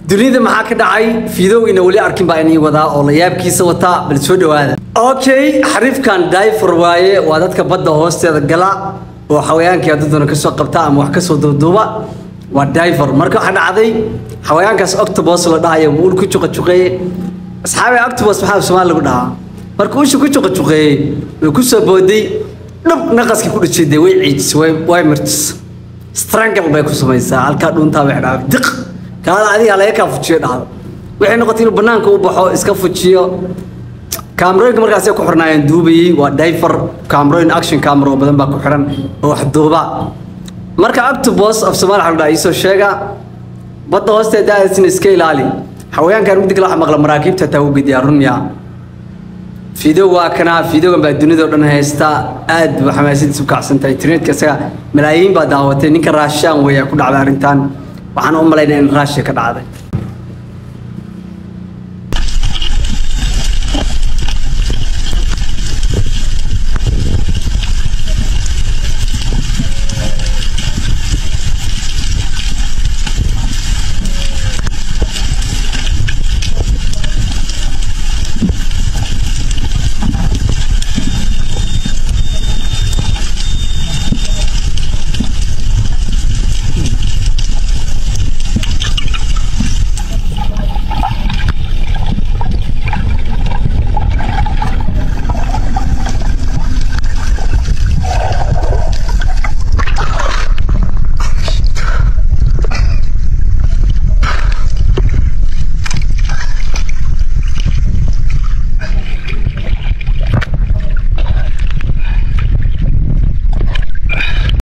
dunida maxaa ka dhacay fiidow ina wali arkin baa inay wadaa oo la yaabkiisa wata bal soo dhawaada okay xariifkan diver waaye waa dadka badda hoosteeda gala oo xawaayaanka daduna ka soo qabta ama wax ka soo duuduuba waa diver marka waxa dhacday xawayaankaas octopus la dhahayo uu ku juqay asxaabi octopus waxa Soomaali lagu dhahaa marka uu ku juqay uu ku soo booday dhab naqaski ku dhicay way ciidis way martis strangle bay ku samaysaa halka dhunta way dhaaf diq kaala adiga la ka fujiyo dhaado waxay noqotay inuu banaanka u baxo iska fujiyo كاميرا مركز يكون حرنا يندوبي ودايفر كاميرا أكشن كاميرا بدن باكو حرن وحدوبا مركز أكتوبوس أف سمال حلقة يسوع شجع بطل هسته ده اسمه سكيل عالي حويان كانوا بدك لاح مغلى مراكب تتوه بديارون يا فيديو واكنا فيديو كان بدوني دورنا هستا أد وحماسين سكع سنتين ترينت كسا ملايين بدعوتين نكراشان ويا كل على رنتان وحنا لنا راشة كذا